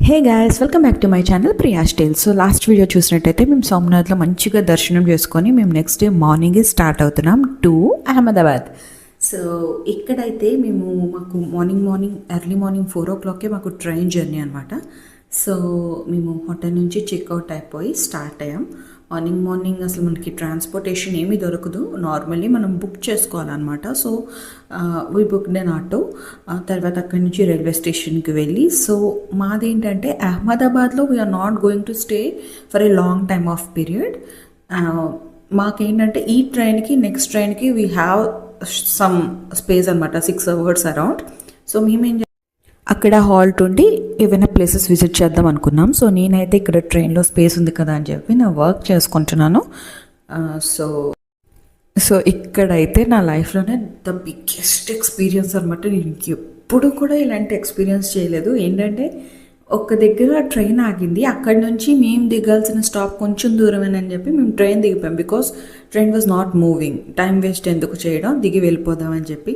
Hey guys, welcome back to my channel Priya's tales. So last video చూసినట్టయితే మేము సోమనాథ్లో మంచిగా దర్శనం చేసుకొని మేము నెక్స్ట్ డే మార్నింగే స్టార్ట్ అవుతున్నాం టు అహ్మదాబాద్. సో ఇక్కడైతే మాకు మార్నింగ్ ఎర్లీ మార్నింగ్ 4 o'clock మాకు ట్రైన్ జర్నీ అనమాట. సో మేము హోటల్ నుంచి చెక్అవుట్ అయిపోయి స్టార్ట్ అయ్యాం. మార్నింగ్ అసలు మనకి ట్రాన్స్పోర్టేషన్ ఏమీ దొరకదు, నార్మల్లీ మనం బుక్ చేసుకోవాలన్నమాట. So we booked an auto. తర్వాత అక్కడి నుంచి రైల్వే స్టేషన్కి వెళ్ళి, సో మాదేంటంటే అహ్మదాబాద్లో we are not going to stay for a long time of period. మాకేంటంటే ఈ ట్రైన్కి నెక్స్ట్ ట్రైన్కి వీ హ్యావ్ సమ్ స్పేస్ అనమాట, 6 hours అరౌండ్. సో మేమేం అక్కడ హాల్ట్ ఉండి ఏవైనా ప్లేసెస్ విజిట్ చేద్దాం అనుకున్నాం. సో నేనైతే ఇక్కడ ట్రైన్లో స్పేస్ ఉంది కదా అని చెప్పి నా వర్క్ చేసుకుంటున్నాను. సో ఇక్కడైతే నా లైఫ్లోనే ద బిగ్గెస్ట్ ఎక్స్పీరియన్స్ అనమాట. నేను ఎప్పుడు కూడా ఇలాంటి ఎక్స్పీరియన్స్ చేయలేదు. ఏంటంటే ఒక్క దగ్గర ట్రైన్ ఆగింది, అక్కడి నుంచి మేము దిగాల్సిన స్టాప్ కొంచెం దూరమేనని చెప్పి మేము ట్రైన్ దిగిపోయాం. Because train was not moving, time waste ఎందుకు చేయడం, దిగి వెళ్ళిపోదామని చెప్పి.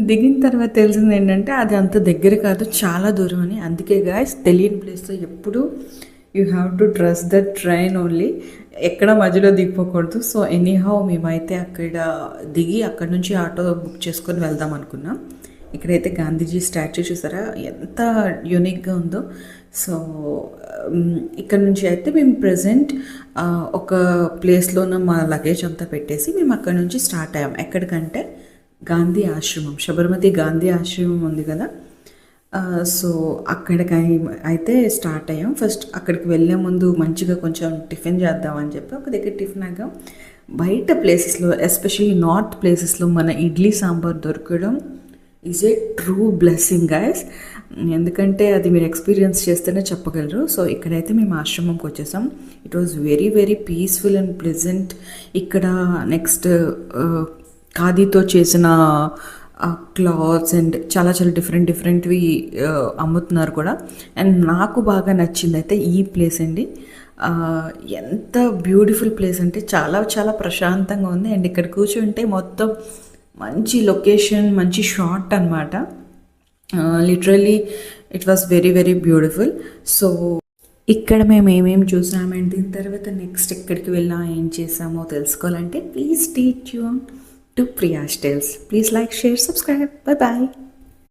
దిగిన తర్వాత తెలిసింది ఏంటంటే అది అంత దగ్గర కాదు, చాలా దూరం అని. అందుకే గాయస్, తెలియని ప్లేస్లో ఎప్పుడు you have to trust the train only, ఎక్కడ మధ్యలో దిగిపోకూడదు. సో ఎనీహౌ మేమైతే అక్కడ దిగి అక్కడ నుంచి ఆటో బుక్ చేసుకొని వెళ్దాం అనుకున్నాం. ఇక్కడైతే గాంధీజీ స్టాచ్యూ చూసారా ఎంత యూనిక్గా ఉందో. సో ఇక్కడ నుంచి అయితే మేము ప్రజెంట్ ఒక ప్లేస్లోన మా లగేజ్ అంతా పెట్టేసి మేము అక్కడ నుంచి స్టార్ట్ అయ్యాం. ఎక్కడికంటే గాంధీ ఆశ్రమం, శబర్మతి గాంధీ ఆశ్రమం ఉంది కదా. సో అక్కడికి అయితే స్టార్ట్ అయ్యాం. ఫస్ట్ అక్కడికి వెళ్ళే ముందు మంచిగా కొంచెం టిఫిన్ చేద్దామని చెప్పి ఒక దగ్గర టిఫిన్ ఆగాం. బయట ప్లేసెస్లో, ఎస్పెషల్లీ నార్త్ ప్లేసెస్లో మన ఇడ్లీ సాంబార్ దొరకడం is a true blessing guys. ఎందుకంటే అది మీరు ఎక్స్పీరియన్స్ చేస్తేనే చెప్పగలరు. సో ఇక్కడైతే మేము ఆశ్రమంకి వచ్చేసాం. It was very very peaceful and pleasant. ఇక్కడ నెక్స్ట్ ఖాదీతో చేసిన క్లాత్స్ అండ్ చాలా డిఫరెంట్వి అమ్ముతున్నారు కూడా. అండ్ నాకు బాగా నచ్చింది అయితే ఈ ప్లేస్ అండి. ఎంత బ్యూటిఫుల్ ప్లేస్ అంటే చాలా ప్రశాంతంగా ఉంది. అండ్ ఇక్కడ కూర్చుంటే మొత్తం మంచి లొకేషన్, మంచి షాట్ అనమాట. Literally it was very very beautiful. So ఇక్కడ మేము ఏమేమి చూసామంటే దీని తర్వాత నెక్స్ట్ ఎక్కడికి వెళ్ళాం, ఏం చేసామో తెలుసుకోవాలంటే please stay tune to Priya's Tales. Please like, share, subscribe. Bye bye.